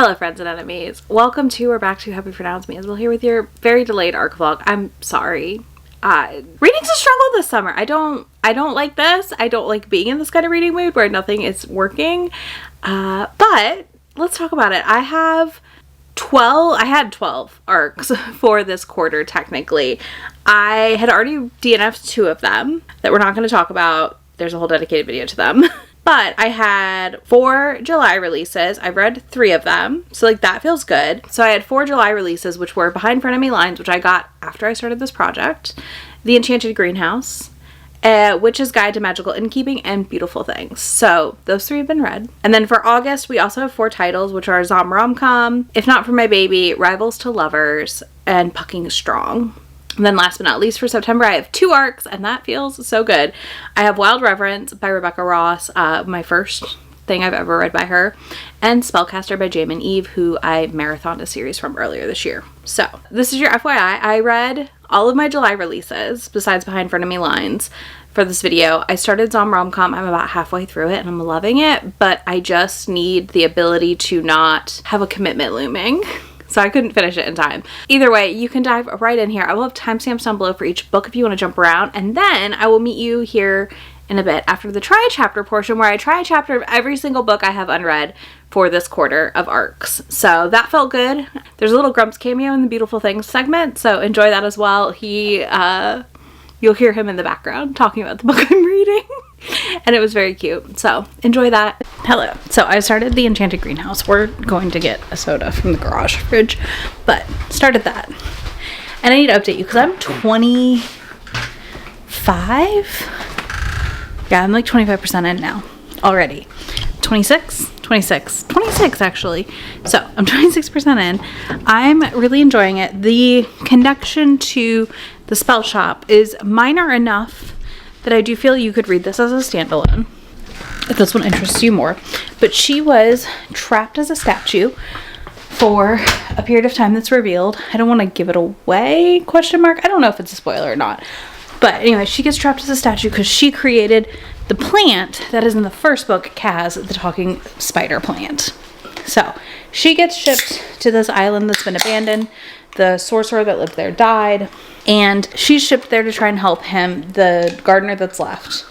Hello friends and enemies. Welcome to or back to Happy for Now. It's me, Isabel, here with your very delayed ARC vlog. I'm sorry. Reading's a struggle this summer. I don't like this. I don't like being in this kind of reading mood where nothing is working. But let's talk about it. I had 12 ARCs for this quarter technically. I had already DNF'd 2 of them that we're not going to talk about. There's a whole dedicated video to them. But I had 4 July releases. I've read 3 of them, so like that feels good. So I had 4 July releases, which were Behind Frenemy Lines, which I got after I started this project, The Enchanted Greenhouse, Witch's Guide to Magical Innkeeping, and Beautiful Things. So those 3 have been read. And then for August, we also have 4 titles, which are ZomRomCom, If Not For My Baby, Rivals to Lovers, and Pucking Strong. And then last but not least for September, I have 2 ARCs, and that feels so good. I have Wild Reverence by Rebecca Ross, my first thing I've ever read by her, and Spellcaster by Jamin Eve, who I marathoned a series from earlier this year. So this is your FYI. I read all of my July releases, besides Behind Frenemy Lines, for this video. I started ZomRomCom. I'm about halfway through it, and I'm loving it, but I just need the ability to not have a commitment looming. So I couldn't finish it in time. Either way, you can dive right in here. I will have timestamps down below for each book if you want to jump around. And then I will meet you here in a bit after the try a chapter portion, where I try a chapter of every single book I have unread for this quarter of ARCs. So that felt good. There's a little Grumps cameo in the Beautiful Things segment, so enjoy that as well. You'll hear him in the background talking about the book I'm reading. And it was very cute, so enjoy that. Hello. So I started The Enchanted Greenhouse. We're going to get a soda from the garage fridge, but started that. And I need to update you because I'm 25. Yeah, I'm like 25% in now already. 26 actually. So I'm 26% in. I'm really enjoying it. The connection to the spell shop is minor enough that I do feel you could read this as a standalone if this one interests you more. But she was trapped as a statue for a period of time that's revealed. I don't want to give it away, question mark. I don't know if it's a spoiler or not. But anyway, she gets trapped as a statue because she created the plant that is in the first book, Kaz, the talking spider plant. So she gets shipped to this island that's been abandoned. The sorcerer that lived there died, and she's shipped there to try and help him, the gardener that's left,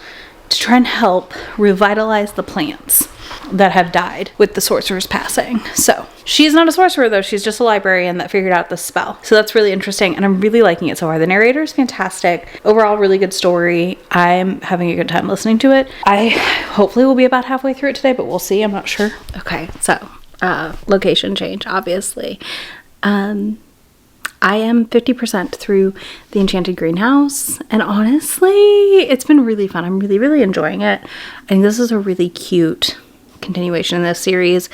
to try and help revitalize the plants that have died with the sorcerer's passing. So she's not a sorcerer though, she's just a librarian that figured out the spell. So that's really interesting, and I'm really liking it so far. The narrator is fantastic. Overall, really good story. I'm having a good time listening to it. I hopefully will be about halfway through it today, but we'll see. I'm not sure. Okay, so location change, obviously. I am 50% through The Enchanted Greenhouse, and honestly, it's been really fun. I'm really enjoying it. I think this is a really cute continuation in this series.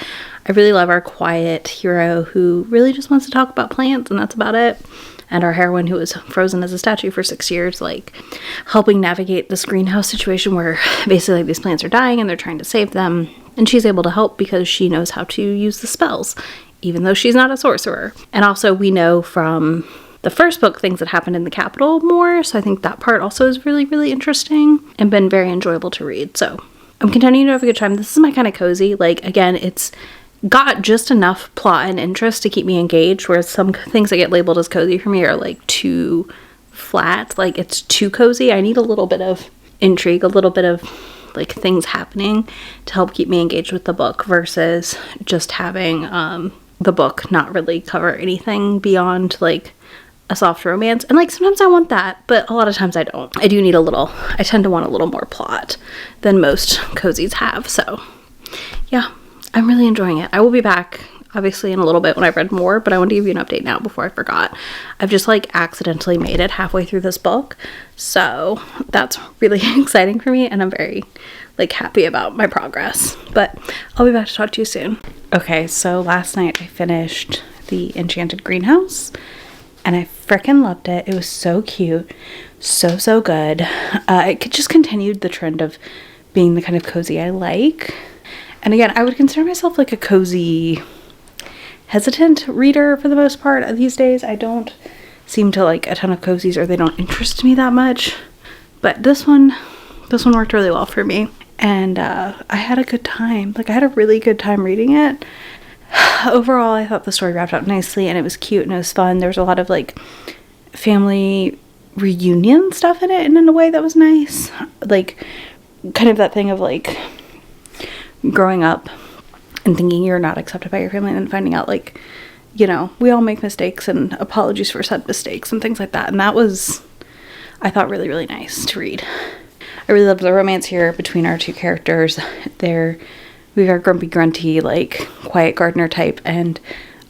I really love our quiet hero who really just wants to talk about plants, and that's about it. And our heroine who was frozen as a statue for 6 years, like helping navigate this greenhouse situation where basically these plants are dying and they're trying to save them. And she's able to help because she knows how to use the spells, even though she's not a sorcerer. And also we know from the first book things that happened in the capital more, so I think that part also is really interesting and been very enjoyable to read. So I'm continuing to have a good time. This is my kind of cozy. Like, again, it's got just enough plot and interest to keep me engaged, whereas some things that get labeled as cozy for me are like too flat. Like, it's too cozy. I need a little bit of intrigue, a little bit of like things happening to help keep me engaged with the book, versus just having the book not really cover anything beyond like a soft romance. And like sometimes I want that, but a lot of times I don't. I tend to want a little more plot than most cozies have. So yeah, I'm really enjoying it. I will be back obviously in a little bit when I've read more, but I want to give you an update now before I forgot. I've just like accidentally made it halfway through this book, so that's really exciting for me, and I'm very like happy about my progress. But I'll be back to talk to you soon. Okay, so last night I finished The Enchanted Greenhouse, and I freaking loved it. It was so cute, so good. It just continued the trend of being the kind of cozy I like. And again, I would consider myself like a cozy hesitant reader for the most part these days. I don't seem to like a ton of cozies, or they don't interest me that much. But this one worked really well for me, and I had a good time. Like, I had a really good time reading it. overall, I thought the story wrapped up nicely, and it was cute and it was fun. There was a lot of like family reunion stuff in it, and in a way that was nice. Like kind of that thing of like growing up and thinking you're not accepted by your family, and then finding out like, you know, we all make mistakes, and apologies for said mistakes and things like that. And that was, I thought, really, really nice to read. I really loved the romance here between our two characters. We've our grumpy grunty, like quiet gardener type, and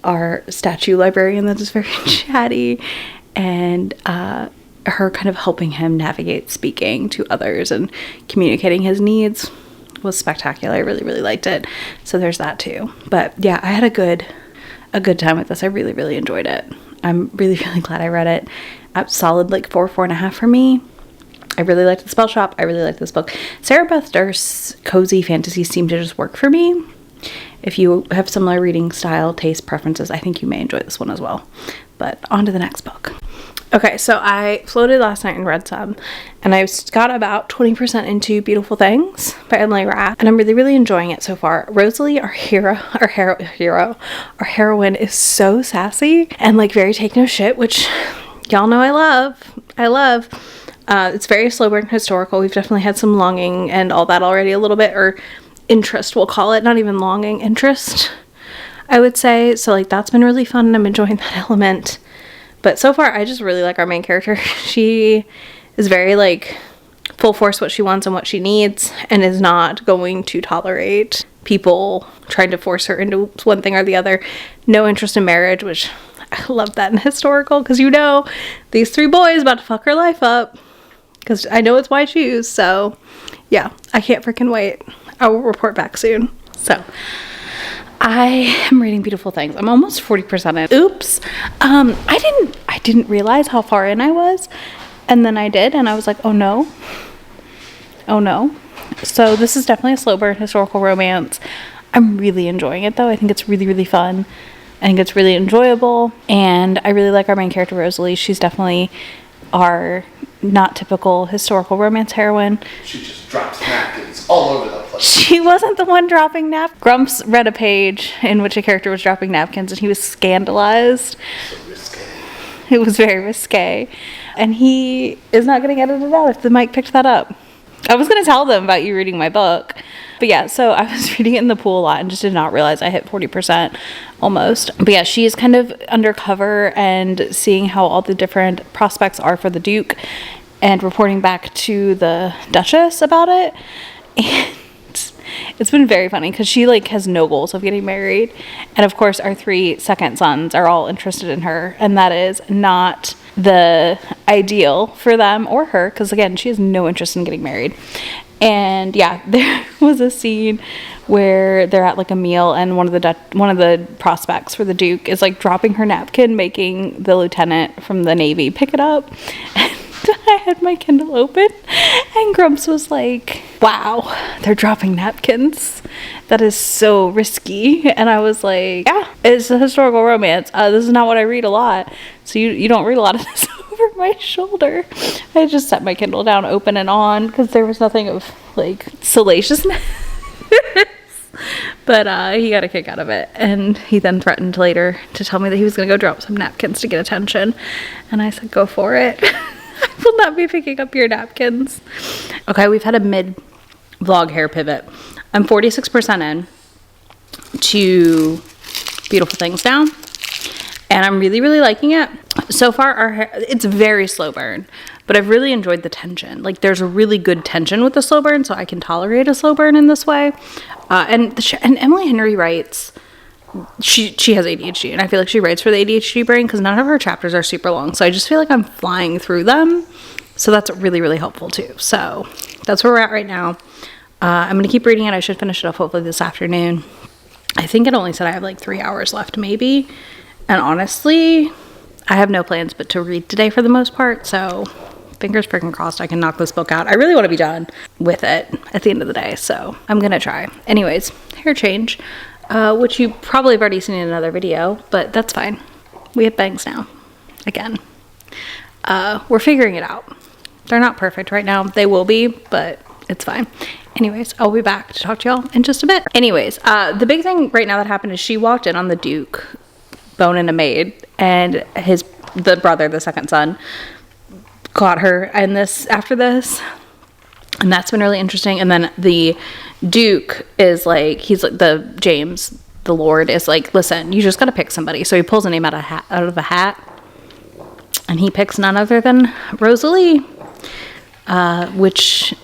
our statue librarian that is very chatty, and her kind of helping him navigate speaking to others and communicating his needs was spectacular. I really, really liked it. So there's that too. But yeah, I had a good time with this. I really, really enjoyed it. I'm really, really glad I read it. Solid like 4.5 for me. I really liked the spell shop. I really liked this book. Sarah Beth Durst's cozy fantasy seemed to just work for me. If you have similar reading style, taste, preferences, I think you may enjoy this one as well. But on to the next book. Okay, so I floated last night and read some, and I got about 20% into Beautiful Things by Emily Rath, and I'm really, really enjoying it so far. Rosalie, our heroine, is so sassy and like very take no shit, which y'all know I love. It's very slow burn historical. We've definitely had some longing and all that already a little bit, or interest, we'll call it, not even longing, interest, I would say. So like that's been really fun, and I'm enjoying that element. But so far, I just really like our main character. She is very, like, full force what she wants and what she needs, and is not going to tolerate people trying to force her into one thing or the other. No interest in marriage, which I love that in historical, because you know, these 3 boys about to fuck her life up, because I know it's why I choose. So yeah, I can't freaking wait. I will report back soon. So I am reading Beautiful Things. I'm almost 40% in. Oops. I didn't realize how far in I was, and then I did, and I was like, oh no. So this is definitely a slow burn historical romance. I'm really enjoying it though. I think it's really, really fun. I think it's really enjoyable, and I really like our main character, Rosalie. She's definitely our not typical historical romance heroine. She just drops napkins all over the place. She wasn't the one dropping napkins. Grumps read a page in which a character was dropping napkins, and he was scandalized. So risque. It was very risque. And he is not getting edited out if the mic picked that up. I was going to tell them about you reading my book. But yeah, so I was reading it in the pool a lot and just did not realize I hit 40% almost. But yeah, she is kind of undercover and seeing how all the different prospects are for the Duke and reporting back to the Duchess about it. And it's been very funny because she like has no goals of getting married. And of course our 3 second sons are all interested in her, and that is not the ideal for them or her, because again, she has no interest in getting married. And yeah, there was a scene where they're at like a meal, and one of the prospects for the Duke is like dropping her napkin, making the lieutenant from the Navy pick it up. And I had my Kindle open, and Grumps was like, wow, they're dropping napkins. That is so risky. And I was like, yeah, it's a historical romance. This is not what I read a lot. So you don't read a lot of this over my shoulder. I just set my Kindle down, open and on, because there was nothing of like salaciousness. But he got a kick out of it, and he then threatened later to tell me that he was going to go drop some napkins to get attention, and I said, go for it. I will not be picking up your napkins. Okay, we've had a mid-vlog hair pivot. I'm 46% in to Beautiful Things now, and I'm really, really liking it. So far, our hair, it's very slow burn, but I've really enjoyed the tension. Like, there's a really good tension with the slow burn, so I can tolerate a slow burn in this way. And Emily Henry writes, she has ADHD, and I feel like she writes for the ADHD brain, because none of her chapters are super long, so I just feel like I'm flying through them. So that's really, really helpful too. So that's where we're at right now. I'm going to keep reading it. I should finish it off hopefully this afternoon. I think it only said I have like 3 hours left maybe. And honestly, I have no plans but to read today for the most part. So fingers freaking crossed I can knock this book out. I really want to be done with it at the end of the day. So I'm going to try. Anyways, hair change, which you probably have already seen in another video, but that's fine. We have bangs now. Again. We're figuring it out. They're not perfect right now. They will be, but it's fine. Anyways, I'll be back to talk to y'all in just a bit. Anyways, the big thing right now that happened is she walked in on the Duke boning a maid, and the brother, the second son, caught her and after this, and that's been really interesting. And then the Duke is like, he's like, James, the Lord, is like, listen, you just gotta pick somebody. So he pulls a name out of a hat, and he picks none other than Rosalie, which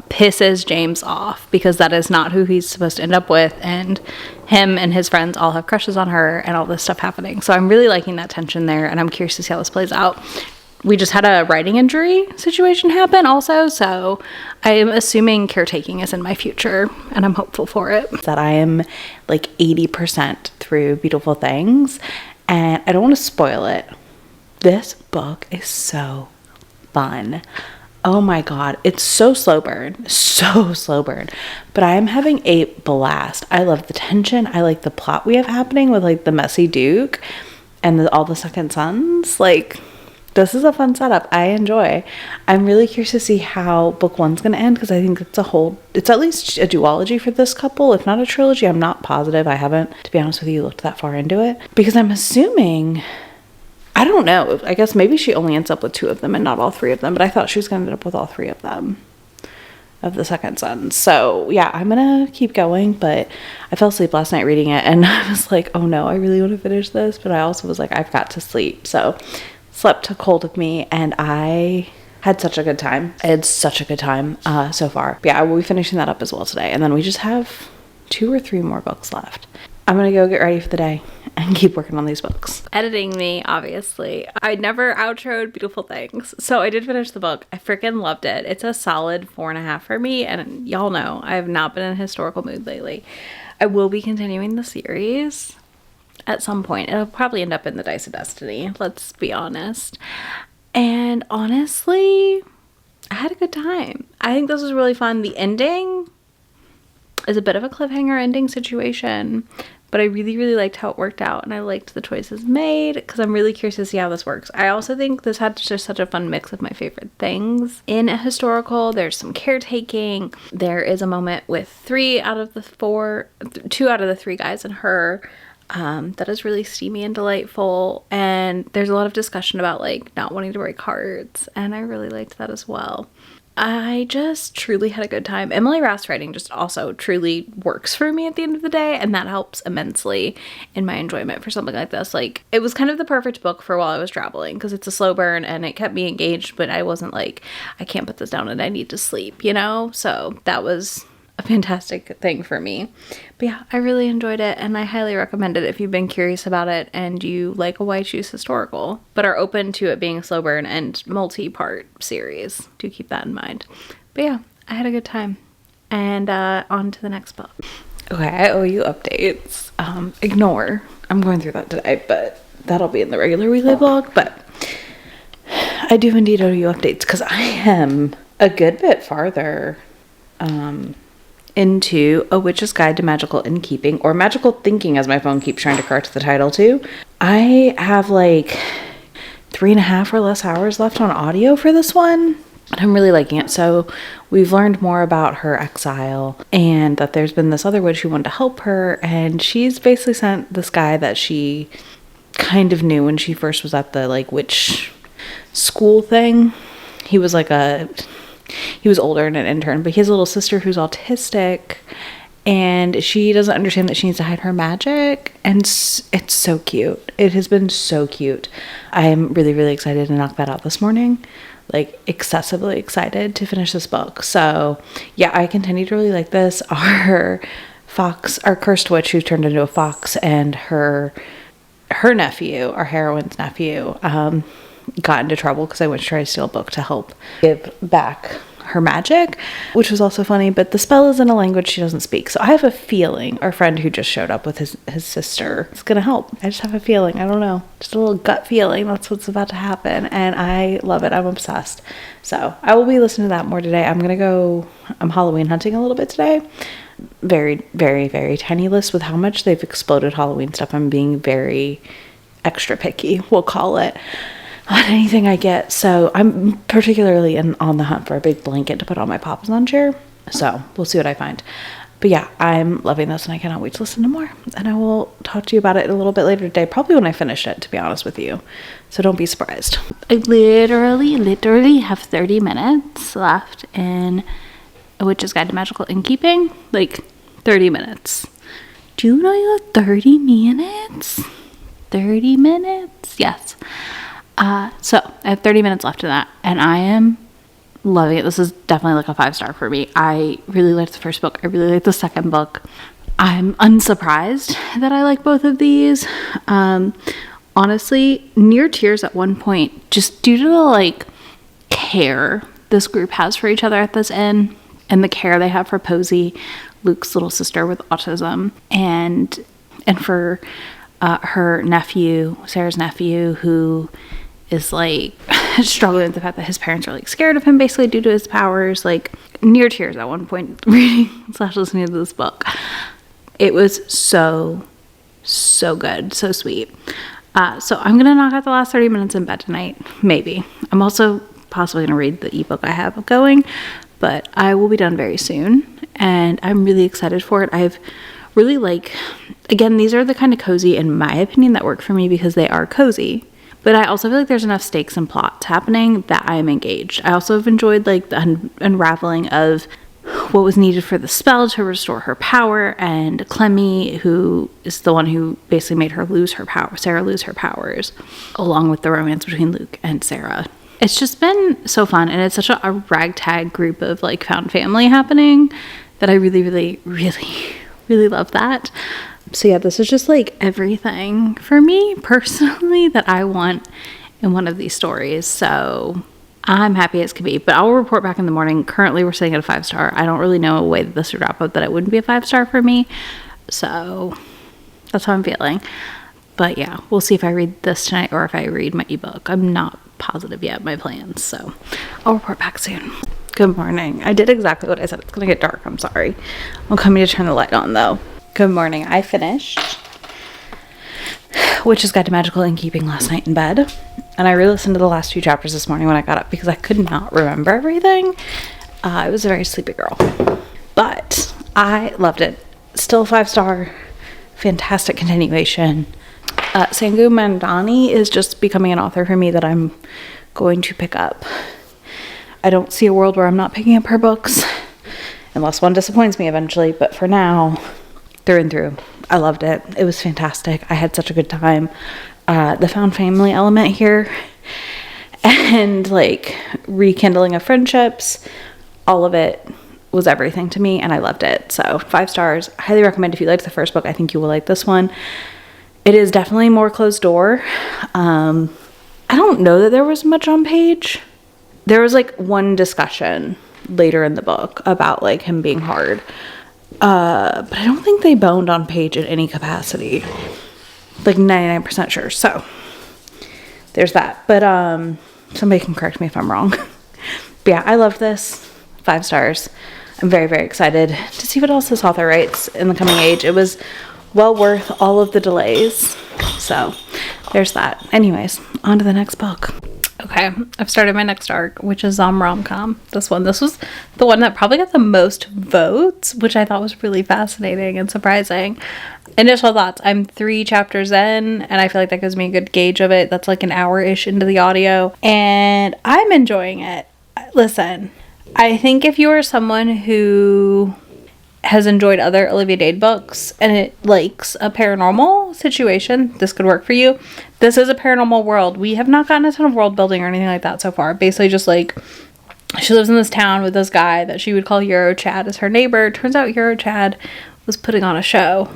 pisses James off because that is not who he's supposed to end up with, and him and his friends all have crushes on her and all this stuff happening. So I'm really liking that tension there, and I'm curious to see how this plays out. We just had a writing injury situation happen also, so I am assuming caretaking is in my future, and I'm hopeful for it. That I am like 80% through Beautiful Things, and I don't want to spoil it. This book is so fun. Oh my god, it's so slow burn, but I am having a blast. I love the tension. I like the plot we have happening with like the messy Duke and all the second sons. Like, this is a fun setup. I enjoy. I'm really curious to see how book one's going to end, because I think it's at least a duology for this couple, if not a trilogy. I'm not positive. I haven't, to be honest with you, looked that far into it, because I'm assuming, I don't know, I guess maybe she only ends up with 2 of them and not all 3 of them, but I thought she was going to end up with all 3 of them, of the second son. So yeah, I'm going to keep going, but I fell asleep last night reading it, and I was like, oh no, I really want to finish this, but I also was like, I've got to sleep. So slept took hold of me, and I had such a good time. I had such a good time so far. But yeah, I will be finishing that up as well today, and then we just have 2 or 3 more books left. I'm gonna go get ready for the day and keep working on these books. Editing me, obviously. I never outroed Beautiful Things, so I did finish the book. I freaking loved it. It's a solid 4.5 for me, and y'all know I have not been in a historical mood lately. I will be continuing the series at some point. It'll probably end up in the Dice of Destiny, let's be honest. And honestly, I had a good time. I think this was really fun. The ending is a bit of a cliffhanger ending situation, but I really, really liked how it worked out, and I liked the choices made, because I'm really curious to see how this works. I also think this had just such a fun mix of my favorite things in a historical. There's some caretaking. There is a moment with 2 out of the 3 guys and her that is really steamy and delightful, and there's a lot of discussion about like not wanting to break hearts, and I really liked that as well. I just truly had a good time. Emily Rath's writing just also truly works for me at the end of the day, and that helps immensely in my enjoyment for something like this. Like, it was kind of the perfect book for while I was traveling, because it's a slow burn and it kept me engaged, but I wasn't like, I can't put this down and I need to sleep, you know? So that was a fantastic thing for me. But yeah, I really enjoyed it, and I highly recommend it if you've been curious about it and you like a Why Choose Historical, but are open to it being a slow burn and multi-part series. Do keep that in mind. But yeah, I had a good time. And on to the next book. Okay, I owe you updates. Ignore. I'm going through that today, but that'll be in the regular weekly vlog. But I do indeed owe you updates, because I am a good bit farther into A Witch's Guide to Magical Innkeeping, or Magical Thinking, as my phone keeps trying to correct the title to. I have like 3.5 or less hours left on audio for this one, and I'm really liking it. So we've learned more about her exile, and that there's been this other witch who wanted to help her, and she's basically sent this guy that she kind of knew when she first was at the like witch school thing. He was like he was older and an intern, but he has a little sister who's autistic, and she doesn't understand that she needs to hide her magic, and it's so cute. It has been so cute. I'm really, really excited to knock that out this morning, like excessively excited to finish this book. So yeah, I continue to really like this. Our cursed witch who turned into a fox, and her nephew, our heroine's nephew, got into trouble because I went to try to steal a book to help give back her magic, which was also funny, but the spell is in a language she doesn't speak. So I have a feeling our friend who just showed up with his sister is gonna help. I just have a feeling. I don't know, just a little gut feeling that's what's about to happen, and I love it. I'm obsessed. So I will be listening to that more today. I'm Halloween hunting a little bit today. Very, very, very tiny list with how much they've exploded Halloween stuff. I'm being very extra picky, we'll call it, on anything I get. So I'm particularly on the hunt for a big blanket to put on my Papa's lawn chair. So we'll see what I find. But yeah, I'm loving this and I cannot wait to listen to more. And I will talk to you about it a little bit later today, probably when I finish it, to be honest with you. So don't be surprised. I literally have 30 minutes left in A Witch's Guide to Magical Innkeeping. Like 30 minutes. Do you know you have 30 minutes? 30 minutes? Yes. So I have 30 minutes left in that and I am loving it. This is definitely like a 5-star for me. I really liked the first book. I really liked the second book. I'm unsurprised that I like both of these. Honestly, near tears at one point, just due to the like care this group has for each other at this inn and the care they have for Posey, Luke's little sister with autism, and for her nephew, Sarah's nephew, who is like struggling with the fact that his parents are like scared of him basically due to his powers. Like near tears at one point reading / listening to this book. It was so good, so sweet. So I'm gonna knock out the last 30 minutes in bed tonight, maybe. I'm also possibly gonna read the ebook I have going, but I will be done very soon and I'm really excited for it. I've really again, these are the kind of cozy, in my opinion, that work for me because they are cozy. But I also feel like there's enough stakes and plots happening that I am engaged. I also have enjoyed like the unraveling of what was needed for the spell to restore her power, and Clemmy, who is the one who basically made her lose her power, Sarah lose her powers, along with the romance between Luke and Sarah. It's just been so fun, and it's such a ragtag group of like found family happening that I really love that. So yeah, this is just like everything for me personally that I want in one of these stories. So I'm happy as can be, but I'll report back in the morning. Currently we're sitting at a 5-star. I don't really know a way that this would wrap up that it wouldn't be a 5-star for me. So that's how I'm feeling. But yeah, we'll see if I read this tonight or if I read my ebook. I'm not positive yet, my plans. So I'll report back soon. Good morning. I did exactly what I said. It's going to get dark. I'm sorry. I'm coming to turn the light on though. Good morning. I finished Witch's Guide to Magical Innkeeping last night in bed. And I re-listened to the last 2 chapters this morning when I got up because I could not remember everything. I was a very sleepy girl. But I loved it. Still 5-star. Fantastic continuation. Sangu Mandani is just becoming an author for me that I'm going to pick up. I don't see a world where I'm not picking up her books. Unless one disappoints me eventually. But for now, through and through, I loved it. It was fantastic. I had such a good time. The found family element here and like rekindling of friendships, all of it was everything to me and I loved it. So 5 stars. I highly recommend. If you liked the first book, I think you will like this one. It is definitely more closed door. I don't know that there was much on page. There was like one discussion later in the book about like him being hard. But I don't think they boned on page in any capacity. Like 99% sure. So there's that. But somebody can correct me if I'm wrong. But yeah, I love this. 5 stars. I'm very, very excited to see what else this author writes in the coming age. It was well worth all of the delays. So there's that. Anyways, on to the next book. Okay, I've started my next arc, which is ZomRomCom. This was the one that probably got the most votes, which I thought was really fascinating and surprising. Initial thoughts: I'm 3 chapters in, and I feel like that gives me a good gauge of it. That's like an hour-ish into the audio, and I'm enjoying it. Listen, I think if you are someone who has enjoyed other Olivia Dade books and it likes a paranormal situation, this could work for you. This is a paranormal world. We have not gotten a ton of world building or anything like that so far. Basically just like she lives in this town with this guy that she would call Euro Chad as her neighbor. Turns out Euro Chad was putting on a show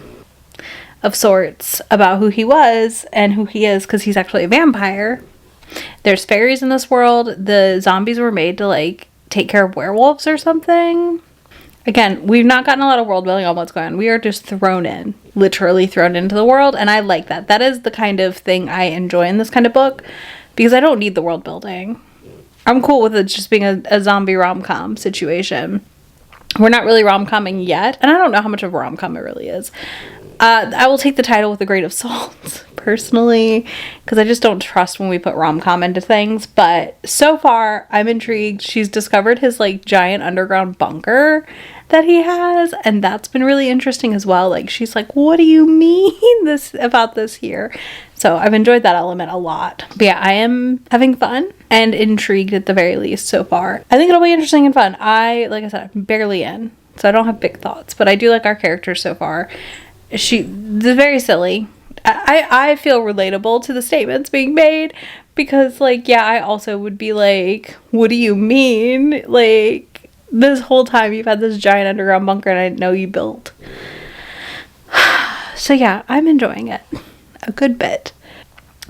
of sorts about who he was and who he is because he's actually a vampire. There's fairies in this world. The zombies were made to like take care of werewolves or something. Again, we've not gotten a lot of world building on what's going on. We are just literally thrown into the world, and I like that. That is the kind of thing I enjoy in this kind of book, because I don't need the world building. I'm cool with it just being a zombie rom-com situation. We're not really rom-comming yet, and I don't know how much of a rom-com it really is. I will take the title with a grain of salt, personally, because I just don't trust when we put rom-com into things. But so far, I'm intrigued. She's discovered his, like, giant underground bunker that he has, and that's been really interesting as well. Like, she's like, what do you mean about this here? So I've enjoyed that element a lot. But yeah, I am having fun and intrigued at the very least so far. I think it'll be interesting and fun. Like I said, I'm barely in, so I don't have big thoughts, but I do like our characters so far. They're very silly. I feel relatable to the statements being made because, like, yeah, I also would be like, what do you mean? Like, this whole time you've had this giant underground bunker and I didn't know you built. So yeah, I'm enjoying it a good bit.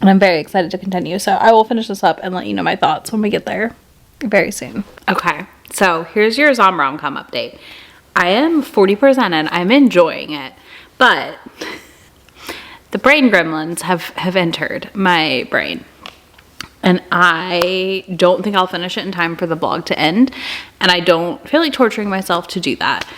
And I'm very excited to continue. So I will finish this up and let you know my thoughts when we get there very soon. Okay, so here's your ZomRomCom update. I am 40% in. I'm enjoying it. But the brain gremlins have entered my brain. And I don't think I'll finish it in time for the vlog to end. And I don't feel like torturing myself to do that.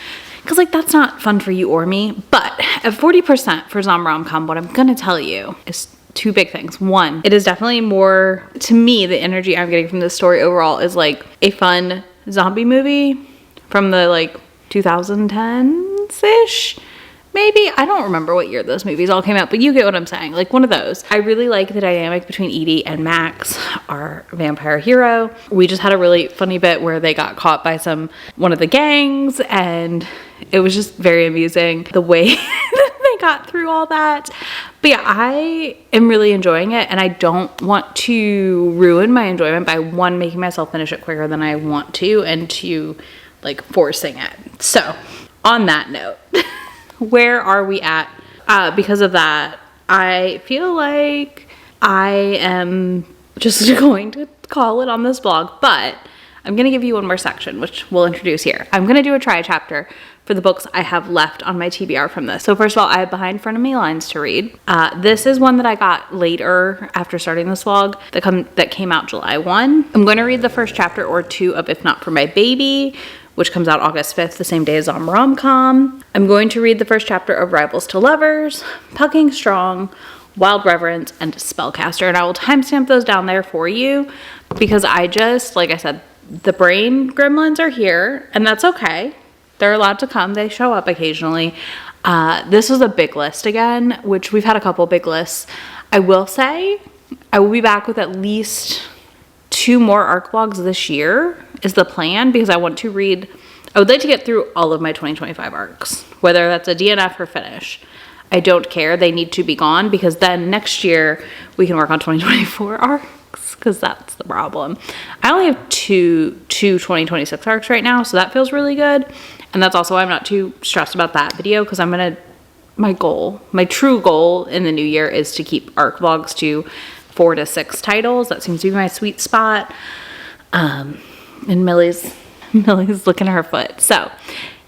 Because, like, that's not fun for you or me. But at 40% for ZomRomCom, what I'm going to tell you is two big things. One, it is definitely more, to me, the energy I'm getting from this story overall is like a fun zombie movie from the, like, 2010s-ish. Maybe. I don't remember what year those movies all came out, but you get what I'm saying. Like, one of those. I really like the dynamic between Edie and Max, our vampire hero. We just had a really funny bit where they got caught by one of the gangs, and it was just very amusing the way that they got through all that. But yeah, I am really enjoying it, and I don't want to ruin my enjoyment by, one, making myself finish it quicker than I want to, and two, like, forcing it. So, on that note... where are we at? Because of that, I feel like I am just going to call it on this vlog, but I'm going to give you one more section, which we'll introduce here. I'm going to do a try chapter for the books I have left on my TBR from this. So first of all, I have Behind Front of Me lines to read. This is one that I got later after starting this vlog that came out July 1. I'm going to read the first chapter or two of If Not For My Baby, which comes out August 5th, the same day as ZomRomCom. I'm going to read the first chapter of Rivals to Lovers, Pucking Strong, Wild Reverence, and Spellcaster. And I will timestamp those down there for you because like I said, the brain gremlins are here, and that's okay. They're allowed to come. They show up occasionally. This was a big list again, which we've had a couple big lists. I will say I will be back with at least 2 more ARC vlogs this year is the plan, because I would like to get through all of my 2025 ARCs, whether that's a DNF or finish. I don't care. They need to be gone, because then next year we can work on 2024 ARCs, because that's the problem. I only have two 2026 ARCs right now, so that feels really good. And that's also why I'm not too stressed about that video, because my true goal in the new year is to keep ARC vlogs to 4 to 6 titles. That seems to be my sweet spot. And Millie's looking at her foot. So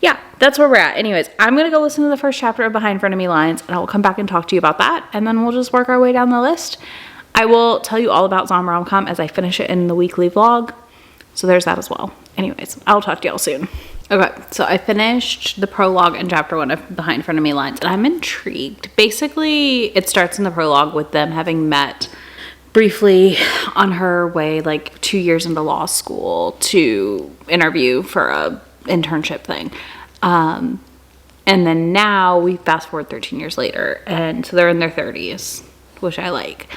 yeah, that's where we're at. Anyways, I'm going to go listen to the first chapter of Behind Front of Me lines, and I will come back and talk to you about that. And then we'll just work our way down the list. I will tell you all about ZomRomCom as I finish it in the weekly vlog. So there's that as well. Anyways, I'll talk to y'all soon. Okay, so I finished the prologue and chapter 1 of Behind Front of Me lines, and I'm intrigued. Basically, it starts in the prologue with them having met briefly on her way, like 2 years into law school, to interview for a internship thing. And then now we fast forward 13 years later, and so they're in their 30s, which I like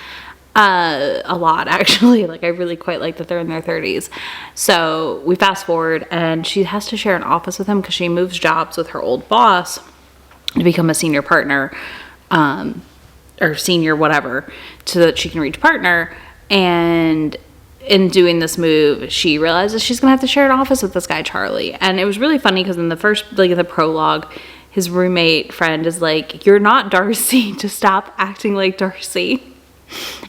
a lot, actually. Like, I really quite like that they're in their 30s. So we fast forward, and she has to share an office with him because she moves jobs with her old boss to become a senior partner, or senior whatever, so that she can reach partner. And in doing this move, she realizes she's gonna have to share an office with this guy Charlie. And it was really funny because in the first, like, in the prologue, his roommate friend is like, "You're not Darcy, to stop acting like Darcy."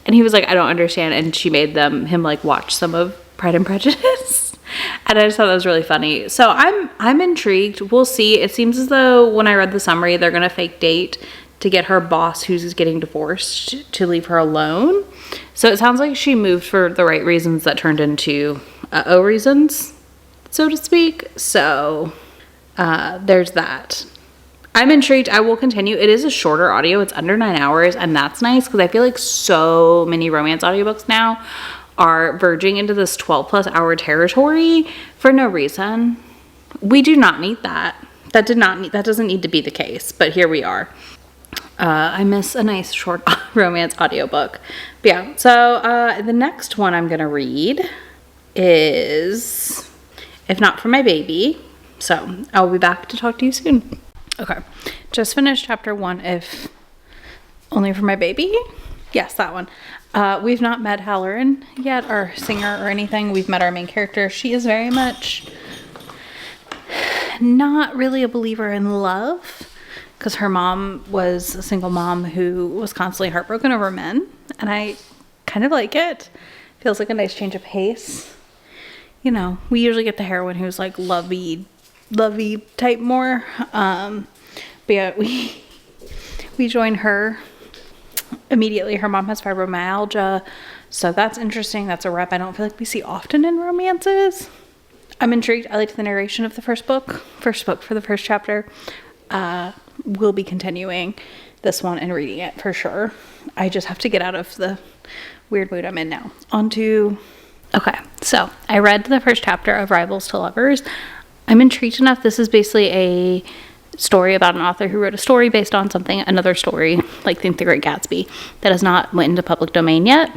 And he was like, "I don't understand." And she made him like watch some of Pride and Prejudice. And I just thought that was really funny. So I'm intrigued. We'll see. It seems as though when I read the summary, they're gonna fake date to get her boss, who's getting divorced, to leave her alone. So it sounds like she moved for the right reasons that turned into reasons, so to speak. So there's that. I'm intrigued. I will continue. It is a shorter audio. It's under 9 hours, and that's nice because I feel like so many romance audiobooks now are verging into this 12 plus hour territory for no reason. We do not need that. That doesn't need to be the case, but here we are. I miss a nice short romance audiobook. But yeah, so the next one I'm going to read is If Not For My Baby. So I'll be back to talk to you soon. Okay, just finished chapter 1, If Only For My Baby. Yes, that one. We've not met Halloran yet, our singer or anything. We've met our main character. She is very much not really a believer in love because her mom was a single mom who was constantly heartbroken over men, and I kind of like it. Feels like a nice change of pace. You know, we usually get the heroine who's like lovey type more. But yeah, we join her immediately. Her mom has fibromyalgia, so that's interesting. That's a rep I don't feel like we see often in romances. I'm intrigued. I liked the narration of the first book for the first chapter. We'll be continuing this one and reading it for sure. I just have to get out of the weird mood I'm in now. Okay, so I read the first chapter of Rivals to Lovers. I'm intrigued enough. This is basically a story about an author who wrote a story based on another story, like Think the Great Gatsby, that has not went into public domain yet.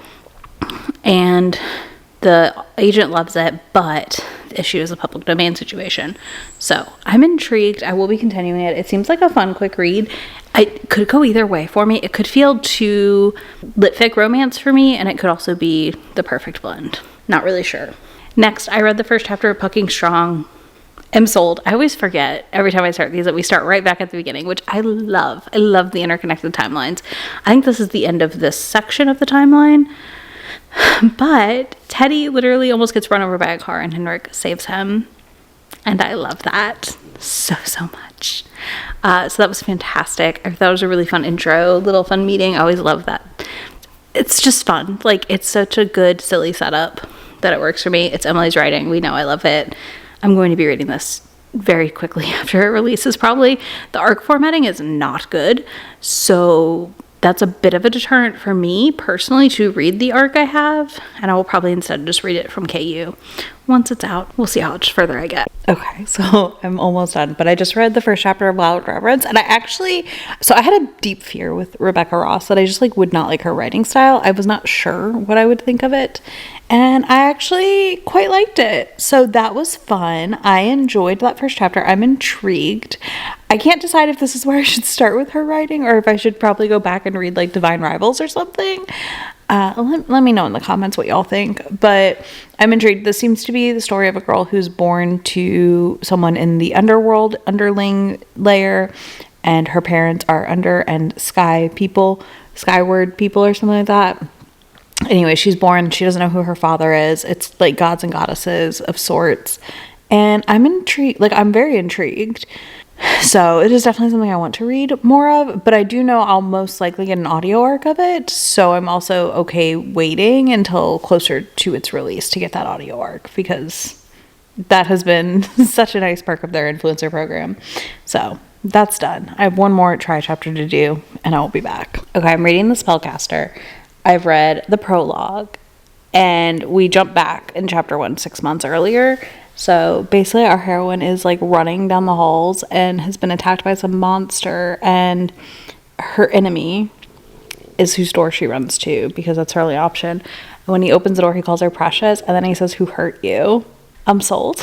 And the agent loves it, but the issue is a public domain situation. So I'm intrigued. I will be continuing it. It seems like a fun, quick read. It could go either way for me. It could feel too lit-fic romance for me, and it could also be the perfect blend. Not really sure. Next, I read the first chapter of Pucking Strong. I'm sold. I always forget every time I start these that we start right back at the beginning, which I love. I love the interconnected timelines. I think this is the end of this section of the timeline. But Teddy literally almost gets run over by a car and Henrik saves him. And I love that so much. So that was fantastic. I thought it was a really fun intro, little fun meeting. I always love that. It's just fun. Like, it's such a good, silly setup that it works for me. It's Emily's writing. We know I love it. I'm going to be reading this very quickly after it releases probably. The arc formatting is not good. So that's a bit of a deterrent for me personally to read the arc I have, and I will probably instead just read it from KU once it's out. We'll see how much further I get. Okay, so I'm almost done, but I just read the first chapter of Wild Reverence, and I had a deep fear with Rebecca Ross that I just would not like her writing style. I was not sure what I would think of it, and I actually quite liked it. So that was fun. I enjoyed that first chapter. I'm intrigued. I can't decide if this is where I should start with her writing or if I should probably go back and read Divine Rivals or something. Let me know in the comments what y'all think, but I'm intrigued. This seems to be the story of a girl who's born to someone in the underling layer, and her parents are under and skyward people or something like that. Anyway, she's born, she doesn't know who her father is. It's like gods and goddesses of sorts, and I'm intrigued. I'm very intrigued. So it is definitely something I want to read more of, but I do know I'll most likely get an audio arc of it, so I'm also okay waiting until closer to its release to get that audio arc, because that has been such a nice perk of their influencer program. So that's done. I have one more try chapter to do, and I will be back. Okay, I'm reading The Spellcaster. I've read the prologue, and we jump back in chapter 1 6 months earlier. So basically our heroine is running down the halls and has been attacked by some monster, and her enemy is whose door she runs to because that's her only option. And when he opens the door, he calls her Precious, and then he says, "Who hurt you?" I'm sold.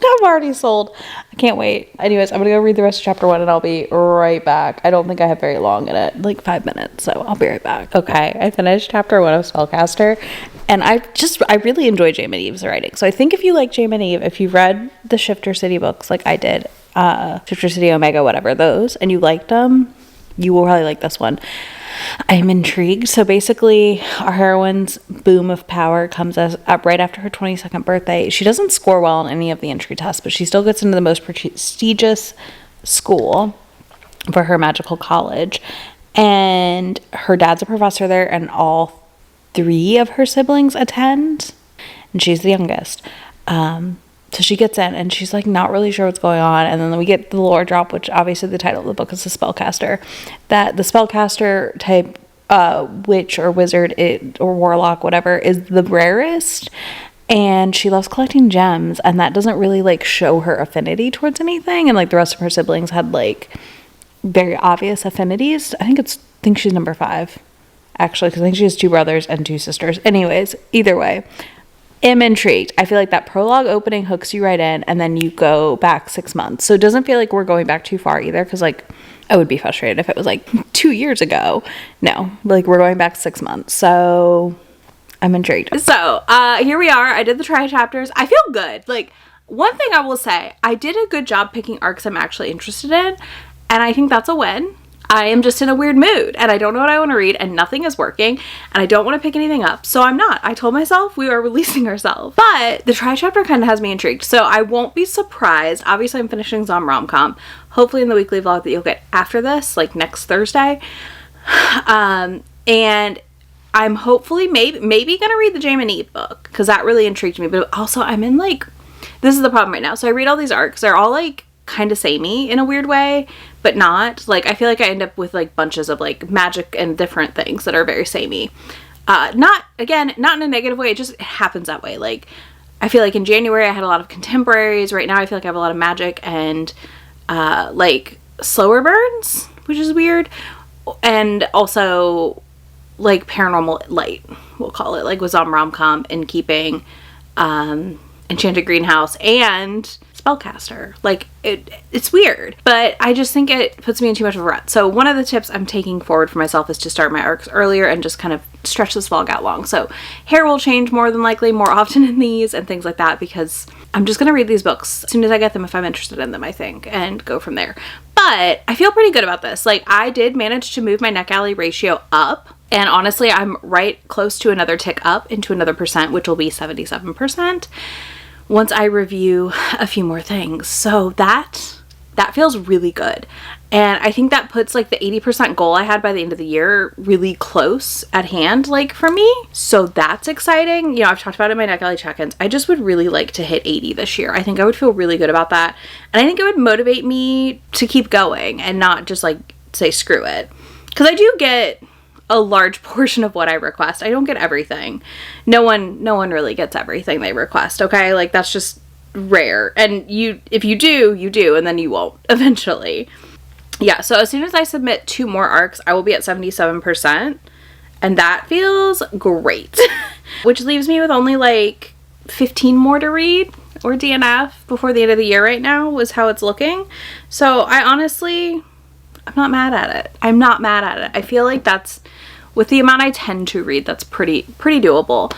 I'm already sold. I can't wait. Anyways, I'm gonna go read the rest of chapter 1 and I'll be right back. I don't think I have very long in it, 5 minutes, so I'll be right back. Okay, I finished chapter 1 of Spellcaster, and I really enjoy Jam and Eve's writing. So I think if you like Jam and Eve, if you've read the Shifter City books like I did, Shifter City, Omega, whatever, those, and you liked them, you will probably like this one. I'm intrigued. So basically, our heroine's boom of power comes up right after her 22nd birthday. She doesn't score well on any of the entry tests, but she still gets into the most prestigious school for her magical college. And her dad's a professor there, and all 3 of her siblings attend. And she's the youngest. So she gets in and she's like not really sure what's going on. And then we get the lore drop, which obviously the title of the book is the spellcaster. That the spellcaster type witch or wizard or warlock, whatever, is the rarest. And she loves collecting gems. And that doesn't really like show her affinity towards anything. And like the rest of her siblings had like very obvious affinities. I think she's number 5, actually, because I think she has 2 brothers and 2 sisters. Anyways, either way. Am intrigued. I feel like that prologue opening hooks you right in, and then you go back 6 months. So it doesn't feel like we're going back too far either, because like I would be frustrated if it was like 2 years ago. No, like we're going back 6 months. So I'm intrigued. So here we are. I did the try chapters. I feel good. Like, one thing I will say, I did a good job picking arcs I'm actually interested in, and I think that's a win. I am just in a weird mood and I don't know what I want to read and nothing is working and I don't want to pick anything up. So I'm not. I told myself we are releasing ourselves. But the try chapter kind of has me intrigued. So I won't be surprised. Obviously I'm finishing ZomRomCom. Hopefully in the weekly vlog that you'll get after this, like next Thursday. And I'm hopefully maybe gonna read the Jam and Eve book because that really intrigued me. But also I'm in like, this is the problem right now. So I read all these arcs. They're all like kind of samey in a weird way, but not. Like, I feel like I end up with like bunches of like magic and different things that are very samey. Not in a negative way, it just happens that way. Like, I feel like in January I had a lot of contemporaries. Right now I feel like I have a lot of magic and like slower burns, which is weird. And also like paranormal light, we'll call it, like with ZomRomCom and keeping Enchanted Greenhouse and spellcaster. Like it's weird, but I just think it puts me in too much of a rut. So one of the tips I'm taking forward for myself is to start my arcs earlier and just kind of stretch this vlog out long. So hair will change more than likely more often in these and things like that because I'm just gonna read these books as soon as I get them if I'm interested in them, I think, and go from there. But I feel pretty good about this. Like, I did manage to move my neck alley ratio up, and honestly I'm right close to another tick up into another percent, which will be 77%. Once I review a few more things. So that feels really good. And I think that puts like the 80% goal I had by the end of the year really close at hand, like for me. So that's exciting. You know, I've talked about it in my neck alley check-ins. I just would really like to hit 80 this year. I think I would feel really good about that. And I think it would motivate me to keep going and not just like say screw it. Because I do get a large portion of what I request. I don't get everything. No one really gets everything they request, okay? Like, that's just rare. And if you do, you do, and then you won't eventually. Yeah, so as soon as I submit 2 more arcs, I will be at 77%, and that feels great. Which leaves me with only like 15 more to read or DNF before the end of the year right now was how it's looking. So I honestly, I'm not mad at it. I'm not mad at it. I feel like that's, with the amount I tend to read, that's pretty doable.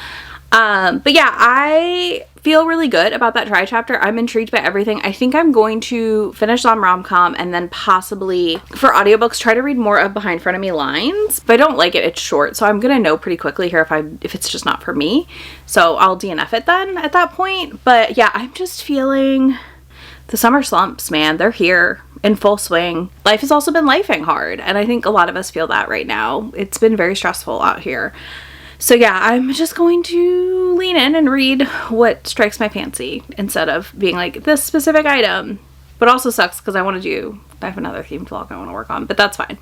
But yeah, I feel really good about that try chapter. I'm intrigued by everything. I think I'm going to finish ZomRomCom and then possibly for audiobooks try to read more of Behind Front of Me Lines. If I don't like it, it's short, so I'm gonna know pretty quickly here if it's just not for me. So I'll DNF it then at that point. But yeah, I'm just feeling the summer slumps, man. They're here in full swing. Life has also been lifing hard, and I think a lot of us feel that right now. It's been very stressful out here. So yeah, I'm just going to lean in and read what strikes my fancy instead of being like this specific item. But also sucks because I have another themed vlog I want to work on, but that's fine.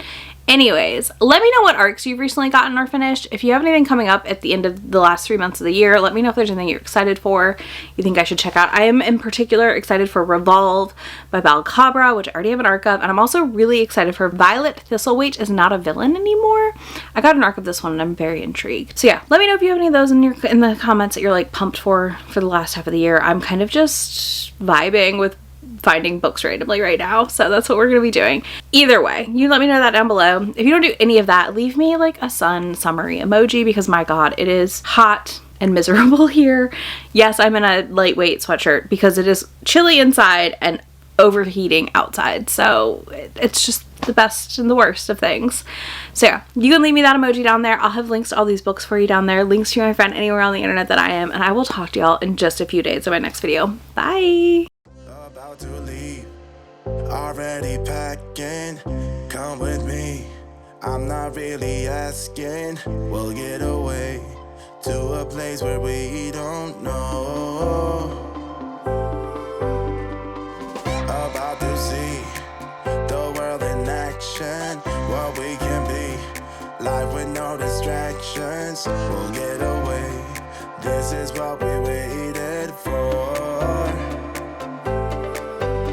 Anyways, let me know what arcs you've recently gotten or finished. If you have anything coming up at the end of the last 3 months of the year, let me know if there's anything you're excited for, you think I should check out. I am in particular excited for Revolve by Balcabra, which I already have an arc of, and I'm also really excited for Violet Thistleweight is Not a Villain Anymore. I got an arc of this one and I'm very intrigued. So yeah, let me know if you have any of those in the comments that you're like pumped for the last half of the year. I'm kind of just vibing with finding books randomly right now, so that's what we're gonna be doing. Either way, you let me know that down below. If you don't do any of that, leave me like a sun summary emoji because my god, it is hot and miserable here. Yes, I'm in a lightweight sweatshirt because it is chilly inside and overheating outside, so it's just the best and the worst of things. So yeah, you can leave me that emoji down there. I'll have links to all these books for you down there, links to my friend anywhere on the internet that I am, and I will talk to y'all in just a few days in my next video. Bye! About to leave, already packing, come with me, I'm not really asking, we'll get away to a place where we don't know. we'll get away. This is what we waited